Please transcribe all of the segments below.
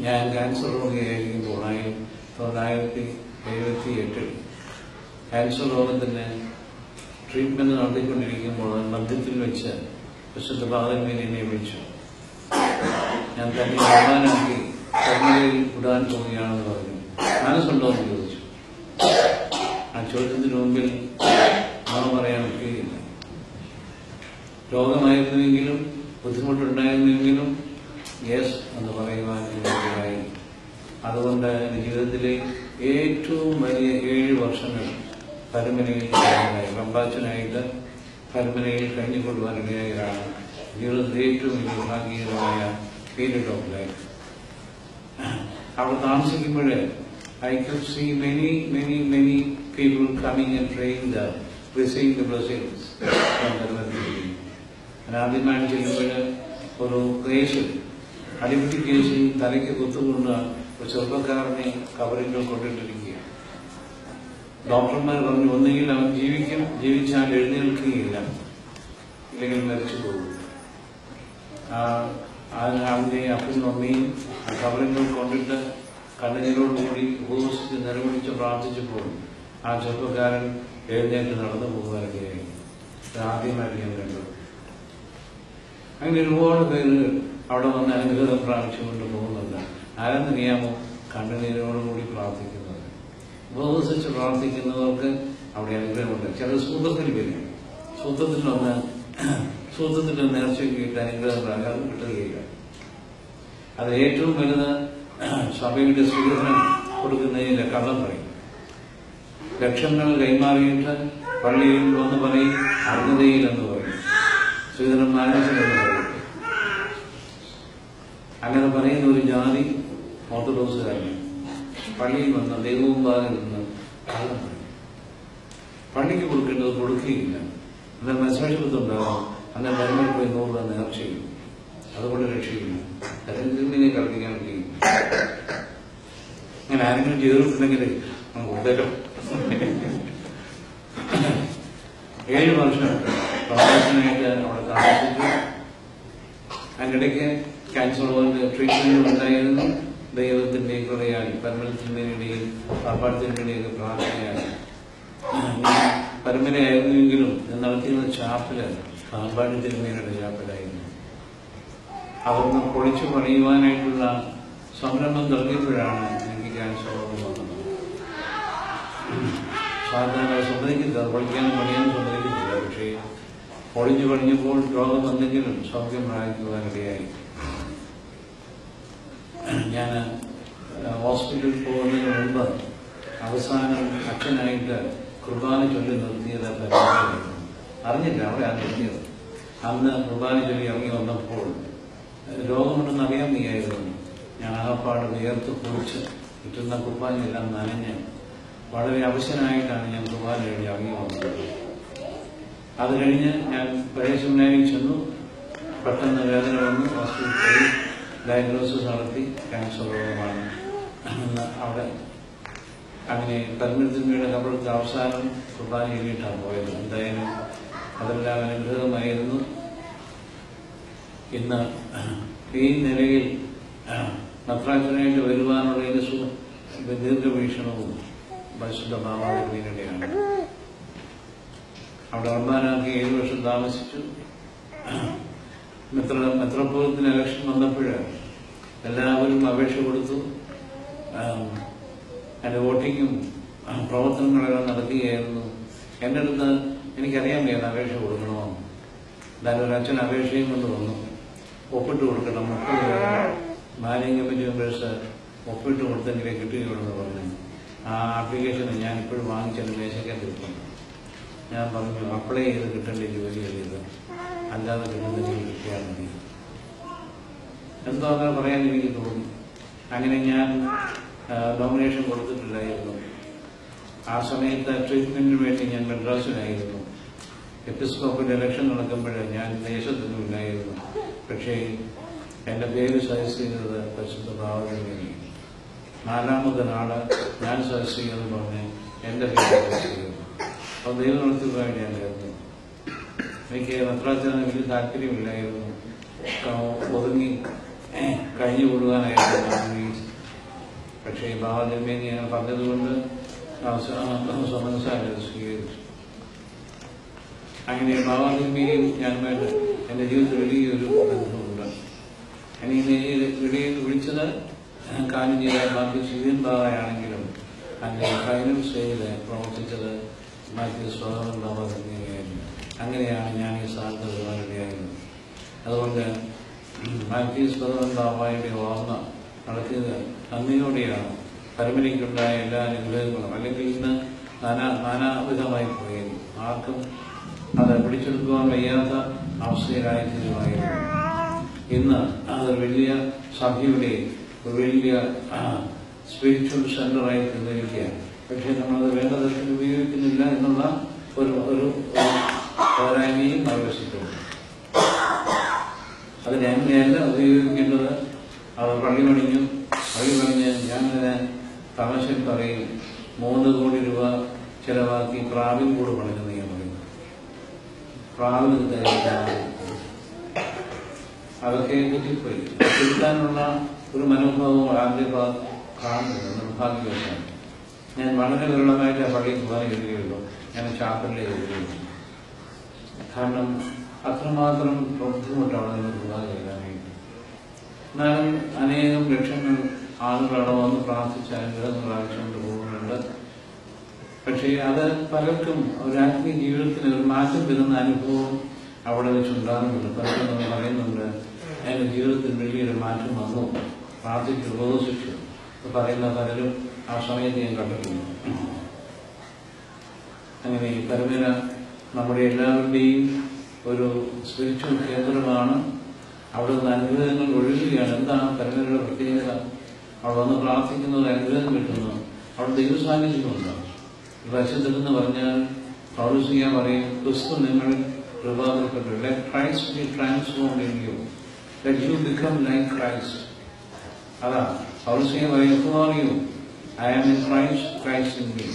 ഞാൻ cancer രോഗിയായിരിക്കുമ്പോൾ 1978 cancer രോഗത്തിന് treatment നടത്തിക്കൊണ്ടിരിക്കുമ്പോൾ മധ്യത്തിൽ വെച്ച് വിശുദ്ധ പാദമേനെ എന്നെ വിളിച്ചു. ഞാൻ തന്നെ പ്രധാനാക്കി കർമ്മയിൽ വിടാൻ പോവുകയാണെന്ന് പറഞ്ഞു. മനസ്സുണ്ടോ എന്ന് ചോദിച്ചു. ആ ചോദ്യത്തിന് മുമ്പിൽ നാം പറയാൻ ഒക്കുകയില്ല. രോഗമായിരുന്നുവെങ്കിലും ബുദ്ധിമുട്ടുണ്ടായിരുന്നുവെങ്കിലും യെസ് എന്ന് പറയുവാൻ എനിക്കായി. അതുകൊണ്ട് എന്റെ ജീവിതത്തിലെ ഏറ്റവും വലിയ 7 വർഷങ്ങൾ പരമ്പരയിൽ റംബാച്ചനായിട്ട് പരമ്പരയിൽ കഴിഞ്ഞുകൊള്ളുവാനിടയായതാണ് ജീവിതത്തിലെ ഏറ്റവും വലിയ ഭാഗ്യകരമായ പീരീഡ് ഓഫ് ലൈഫ്. അവിടെ താമസിക്കുമ്പോൾ I could see many people coming and praying there, receiving the blessings from the Lord. ഞാൻ ആദ്യമായി ചെല്ലുമ്പോൾ ഒരു കേസിൽ അടിപിടി കേസിൽ തലയ്ക്ക് കുത്തുകൊണ്ട് ഒരു ചെറുപ്പക്കാരനെ കവറിൽ കൊണ്ടിട്ടിരിക്കുക. ഡോക്ടർമാർ പറഞ്ഞു ഒന്നുകിൽ അവൻ ജീവിക്കും, ജീവിച്ചാൽ എഴുന്നേൽക്കുകയില്ല, ഇല്ലെങ്കിൽ മരിച്ചു പോകും. അവന്റെ അപ്പനും അമ്മയും ആ കവറിൽ കൊണ്ടിട്ട് കണ്ണുനീരോടുകൂടി ഉപവസിച്ച് നിലവിളിച്ച് പ്രാർത്ഥിച്ചപ്പോൾ ആ ചെറുപ്പക്കാരൻ എഴുന്നേറ്റ് നടന്നു പോകുവാനൊക്കെയായി. ആദ്യമായിട്ട് ഞാൻ കണ്ടു. അങ്ങനെ ഒരുപാട് പേര് അവിടെ വന്ന് അനുഗ്രഹം പ്രാപിച്ചുകൊണ്ട് പോകുന്നുണ്ട്. ആരെന്നറിയാമോ? കണ്ണുനീരോടുകൂടി പ്രാർത്ഥിക്കുന്നത്. ഉപവസിച്ച് പ്രാർത്ഥിക്കുന്നവർക്ക് അവിടെ അനുഗ്രഹമുണ്ട്. ചില സൂത്രത്തിൽ വരും. സൂത്രത്തിന്റെ നേർച്ചയ്ക്ക് കിട്ട അനുഗ്രഹം പ്രാകാരം കിട്ടുകയില്ല. അത് ഏറ്റവും വലുത് സഭയുടെ സ്വീകരണം കൊടുക്കുന്നതിന്റെ കള്ളം പറയും. ലക്ഷങ്ങൾ കൈമാറിയിട്ട് പള്ളിയിൽ വന്ന് പറയും അർഹതയിലെന്ന് പറയും, സ്വീകരണം മാനസികമെന്ന് പറയും. അങ്ങനെ പറയുന്ന ഒരു ജാതി ഓർത്തഡോക്സുകാരന് പള്ളിയിൽ വന്ന് ദൈവമുമ്പാകെ നിന്ന് കള്ളം പറയും. പള്ളിക്ക് കൊടുക്കേണ്ടത് കൊടുക്കുകയില്ല. എന്നാൽ മെസ്സേജുണ്ടാകും. അങ്ങനെ മരുന്നിൽ പോയി 100 രൂപ നേർച്ചയും. അതുകൊണ്ട് രക്ഷയില്ല. തെരഞ്ഞെടുപ്പിനെ കളിപ്പിക്കാൻ കഴിയും. അങ്ങനെ ആരെങ്കിലും ചെയ്തിട്ടുണ്ടെങ്കിൽ കൂടുതലും 7 വർഷം പ്രവാസനായിട്ട് അവിടെ താമസിച്ചു. അതിനിടയ്ക്ക് ക്യാൻസർ രോഗത്തിന്റെ ട്രീറ്റ്മെന്റ് ഉണ്ടായിരുന്നു. ദൈവത്തിന്റെ കൃപയാൽ പരമത്തിന്റെയും പാപ്പാടത്തിന്റെയും പ്രാർത്ഥനയാൽ പരമ്പരയായിരുന്നുവെങ്കിലും നടത്തിയിരുന്ന ചാപ്പല് പാമ്പാടി തിരുമേനിയുടെ ചാപ്പലായിരുന്നു. അതൊന്ന് പൊളിച്ചു പണിയുവാനായിട്ടുള്ള സംരംഭം തുടങ്ങിയപ്പോഴാണ് എനിക്ക് ക്യാൻസർ രോഗം വന്നത്. സാധാരണ സമ്മതിക്കില്ല, പൊളിക്കാനും പണിയാനും സമ്മതിക്കുന്നില്ല. പക്ഷേ പൊളിഞ്ഞു പണിഞ്ഞപ്പോൾ രോഗം വന്നെങ്കിലും സൗഖ്യം പ്രാപിക്കുവാനിടയായി. ഞാൻ ഹോസ്പിറ്റലിൽ പോകുന്നതിന് മുമ്പ് അവസാനം അച്ഛനായിട്ട് കുർബാന ചൊല്ലി നിർത്തിയത് അറിഞ്ഞില്ല. അവിടെ നിർത്തിയത് അന്ന് കുർബാന ചൊല്ലി ഇറങ്ങി വന്നപ്പോൾ രോഗമുണ്ടെന്ന് അറിയാൻ വയ്യായിരുന്നു. ഞാൻ ആകപ്പാട് വിയർത്ത് കുളിച്ച് കിട്ടുന്ന കുർബാനയെല്ലാം നനഞ്ഞ് വളരെ അവശനായിട്ടാണ് ഞാൻ കുർബാന കഴിഞ്ഞ് ഇറങ്ങി വന്നത്. അത് കഴിഞ്ഞ് ഞാൻ പഴയ സെമിനാരിയിൽ ചെന്നു. പെട്ടെന്ന് വേദന വന്നു. ഹോസ്പിറ്റലിൽ പോയി ഡയഗ്നോസിസ് നടത്തി. ക്യാൻസർ രോഗമാണ് എന്ന് അവിടെ അങ്ങനെ പരമത്തിൻ്റെ കബറത്തെ അവസാനം കുർബാന കഴിഞ്ഞിട്ടാണ് പോയത്. എന്തായാലും അതെല്ലാം അനുഗ്രഹമായിരുന്നു. ഇന്ന് ഈ നിലയിൽ നത്രാജനായിട്ട് വരുവാനുള്ള ദീർഘവീക്ഷണവും പരിശുദ്ധ മാതാവിനുടെയാണ്. അവിടെ റംബാനാക്കി 7 വർഷം താമസിച്ചു. മെത്രോപൊളിറ്റൻ ഇലക്ഷൻ വന്നപ്പോൾ എല്ലാവരും അപേക്ഷ കൊടുത്തു. അതിന്റെ വോട്ടിങ്ങും പ്രവർത്തനങ്ങളെല്ലാം നടത്തുകയായിരുന്നു. എൻ്റെ അടുത്ത് എനിക്കറിയാൻ വയ്യാതെ അപേക്ഷ കൊടുക്കണമോ. എന്തായാലും ഒരു അച്ഛൻ അപേക്ഷയും കൊണ്ട് വന്നു. ഒപ്പിട്ട് കൊടുക്കണം. 30 മാനേജിംഗ് കമ്മിറ്റി മെമ്പേഴ്സ് ഒപ്പിട്ട് കൊടുത്തെങ്കിലേ കിട്ടുകയുള്ളൂ പറഞ്ഞു. ആ ആപ്ലിക്കേഷൻ ഞാൻ ഇപ്പോഴും വാങ്ങിച്ചെൻ്റെ മേശയ്ക്കകത്തിരിക്കുന്നു. ഞാൻ പറഞ്ഞു അപ്ലൈ ചെയ്ത് കിട്ടേണ്ട ജോലിയല്ല ഇത്, അല്ലാതെ കിട്ടുന്നെങ്കിൽ കിട്ടിയാൽ മതി. എന്തോ അങ്ങനെ പറയാൻ എനിക്ക് തോന്നി. അങ്ങനെ ഞാൻ നോമിനേഷൻ കൊടുത്തിട്ടില്ലായിരുന്നു. ആ സമയത്ത് ട്രീറ്റ്മെന്റിന് വേണ്ടി ഞാൻ മദ്രാസിലായിരുന്നു. എപ്പിസ്കോപ്പൽ ഇലക്ഷൻ നടക്കുമ്പോൾ ഞാൻ ദേശത്തൊന്നുമില്ലായിരുന്നു. പക്ഷേ എന്റെ പേര് സജസ്റ്റ് ചെയ്തത് പരിശുദ്ധ ഭാവത്തിന് 4ാമത്തെ നാള് ഞാൻ സജസ്റ്റ് ചെയ്യുമെന്ന് പറഞ്ഞ് എന്റെ പേര് സജസ്റ്റ് ചെയ്തു. അപ്പോൾ ദൈവനടത്തുവായി ഞാൻ കരുതുന്നു. എനിക്ക് മദ്രാസിന് വലിയ താല്പര്യമില്ലായിരുന്നു. ഒതുങ്ങി കഴിഞ്ഞുകൂടുവാനായിട്ട് ആഗ്രഹിച്ചു. പക്ഷേ ബാബാതിരുമേനി ഞാൻ പറഞ്ഞതുകൊണ്ട് സമൻസായിട്ട് സ്വീകരിച്ചു. അങ്ങനെ ബാബാതിരുമേനിയും ഞാനുമായിട്ട് എൻ്റെ ജീവിതത്തിൽ വലിയൊരു ബന്ധമുണ്ട്. അങ്ങനെ ഇടയിൽ വിളിച്ചത് കാര്യം ചെയ്യാൻ ബാക്കി ശിവൻ ബാബയാണെങ്കിലും അങ്ങനെ ഫൈനൽ സ്റ്റേജിൽ പ്രവർത്തിച്ചത് ബാക്കി സ്വതന്ത്രം ബാബാതിരുമേനിയായിരുന്നു. അങ്ങനെയാണ് ഞാൻ ഈ സ്ഥാനത്ത് വരുവാനിടയായിരുന്നത്. അതുകൊണ്ട് ബാക്കി സ്വതന്ത്രം ബാബായുടെ ഓർമ്മ നടത്തിയത് നന്ദിയോടെയാണ്. പരമ്പരയ്ക്കുണ്ടായ എല്ലാ അനുഗ്രഹങ്ങളും അല്ലെങ്കിൽ ഇന്ന് നാനാവിധമായി പോയിരുന്നു. ആർക്കും അത് പിടിച്ചെടുക്കുവാൻ വയ്യാത്ത അവസ്ഥയിലായിത്തീരുമായിരുന്നു. ഇന്ന് അത് വലിയ സഭയുടെ വലിയ സ്പിരിച്വൽ സെന്ററായി തീർന്നിരിക്കുകയാണ്. പക്ഷെ നമ്മളത് വേണ്ട തരത്തിൽ ഉപയോഗിക്കുന്നില്ല എന്നുള്ള ഒരു പോരായ്മയും ആവശ്യപ്പെടുന്നു. അതിനെങ്ങനെയല്ല ഉപയോഗിക്കേണ്ടത്. അത് പള്ളി പണിഞ്ഞു. പള്ളി പണിഞ്ഞ് ഞാനിങ്ങനെ തമാശയിൽ പറയും, 3 കോടി രൂപ ചെലവാക്കി പ്രാവിൻ കൂട് പണിഞ്ഞെന്ന് ഞാൻ പറയുന്നു. പ്രാവിന് അതൊക്കെ കിട്ടിപ്പോയി. കിട്ടാനുള്ള ഒരു മനോഭാവം ആദ്യ കാണുന്നത് നിർഭാഗ്യവശാണ്. ഞാൻ വളരെ വിരളമായിട്ട് ആ പള്ളിയിൽ പോകാൻ എഴുതുകയുള്ളൂ. ഞാൻ ചാപ്പലിലേ എഴുതുകയുള്ളൂ. കാരണം അത്രമാത്രം ബുദ്ധിമുട്ടാണ് നിങ്ങൾ പോകാൻ എഴുതാനായിട്ട്. എന്നാലും അനേകം ലക്ഷങ്ങൾ ആളുകൾ അവിടെ വന്ന് പ്രാർത്ഥിച്ച് അനുഗ്രഹങ്ങൾ ആവശ്യമുണ്ട് പോകുന്നുണ്ട്. പക്ഷേ അത് പലർക്കും ഒരു ആത്മീയ ജീവിതത്തിന് ഒരു മാറ്റം വരുന്ന അനുഭവം അവിടെ വെച്ചുണ്ടാകുന്നുണ്ട്. പലരും നമ്മൾ പറയുന്നുണ്ട്, എൻ്റെ ജീവിതത്തിൽ വലിയൊരു മാറ്റം വന്നു, പ്രാർത്ഥിച്ചു ഉപദേശിച്ചു പറയുന്ന പലരും ആ സമയത്ത് ഞാൻ കണ്ടിട്ടുണ്ട്. അങ്ങനെ ഈ പരമ്പര നമ്മുടെ എല്ലാവരുടെയും ഒരു സ്പിരിച്വൽ കേന്ദ്രമാണ്. അവിടെ നിന്ന് അനുഗ്രഹങ്ങൾ ഒഴുകുകയാണ്. എന്താണ് പരമ്പരയുടെ പ്രത്യേകത? അവിടെ വന്ന് പ്രാർത്ഥിക്കുന്നത് അനുഗ്രഹം കിട്ടുന്നു. അവിടെ ദൈവസാന്നിധ്യമുണ്ട്. വശത്തെന്ന് പറഞ്ഞാൽ പൗലോസ് പറയും, ക്രിസ്തു നിങ്ങളിൽ രൂപാന്തരപ്പെട്ടു. Let Christ be transformed in you, let you become like Christ. അതാ പൗലോസ് പറയും, who are you? I am in Christ, Christ in me.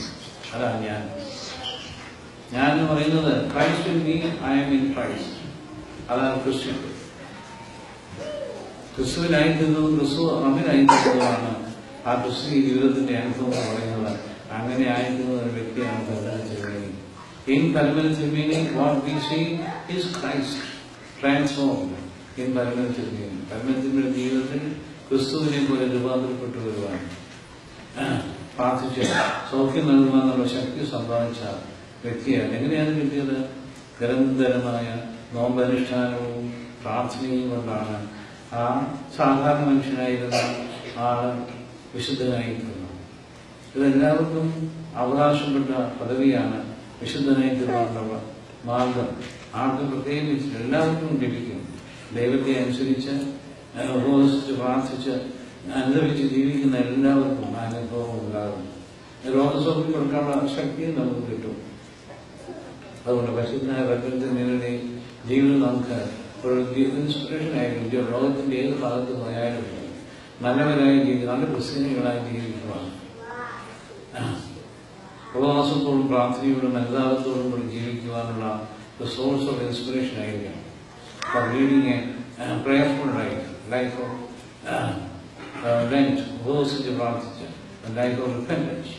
അതാ ഞാൻ എന്ന് പറയുന്നത് Christ in me, I am in Christ. അതാണ് ക്രിസ്ത്യൻ. ക്രിസ്തുവിനായിത്തീർന്നതും ക്രിസ്തു നമ്മിനായിത്തീർന്നതുമാണ് ആ ക്രിസ്തു ജീവിതത്തിന്റെ അനുഭവം എന്ന് പറയുന്നത്. അങ്ങനെ ആയിരിക്കുന്ന ഒരു വ്യക്തിയാണ് Parameswaran. In Parameswaran what we see is Christ transformed in Parameswaran. പരമേശ്വരന്റെ ജീവിതത്തിൽ ക്രിസ്തുവിനെ പോലെ രൂപാന്തരപ്പെട്ടു വരുവാൻ പ്രാർത്ഥിച്ച് സൗഖ്യം നൽകുവാനുള്ള ശക്തി സമ്പാദിച്ച വ്യക്തിയാണ്. എങ്ങനെയാണ് കിട്ടിയത്? നിരന്തരമായ നോമ്പനുഷ്ഠാനവും പ്രാർത്ഥനയും കൊണ്ടാണ് ആ സാധാരണ മനുഷ്യനായിരുന്ന ആള് വിശുദ്ധനായിത്തീർന്നു. ഇതെല്ലാവർക്കും അവകാശപ്പെട്ട പദവിയാണ്. വിശുദ്ധനായിത്തീർന്നുള്ള മാർഗം ആർക്കും പ്രത്യേകിച്ച് എല്ലാവർക്കും ലഭിക്കും. ദൈവത്തെ അനുസരിച്ച് ഉപവസിച്ച് പ്രാർത്ഥിച്ച് അനുഭവിച്ച് ജീവിക്കുന്ന എല്ലാവർക്കും അനുഭവം ഉണ്ടാകും. രോഗസൗഖ്യം കൊടുക്കാനുള്ള ശക്തിയും നമുക്ക് കിട്ടും. അതുകൊണ്ട് പരിശുദ്ധനായ പരമേശ്വരന്റെ ജീവിതം നമുക്ക് ഒരു ഇൻസ്പിറേഷൻ ആയിരിക്കും. ലോകത്തിന്റെ ഏത് ഭാഗത്ത് പോയാലും നല്ലവരായി ജീവിക്കുക, നല്ല ക്രിസ്ത്യാനികളായി ജീവിക്കുവാണ്. ഉപവാസത്തോടും പ്രാർത്ഥനയോടും അനുതാപത്തോടും കൂടി ജീവിക്കുവാനുള്ള സോഴ്സ് ഓഫ് ഇൻസ്പിറേഷൻ ആയിരിക്കണം. For leading a prayerful life of Lent, ഉപവസിച്ച് പ്രാർത്ഥിച്ച് ലൈഫ് ഓഫ് റിപ്പൻറ്റൻസ്.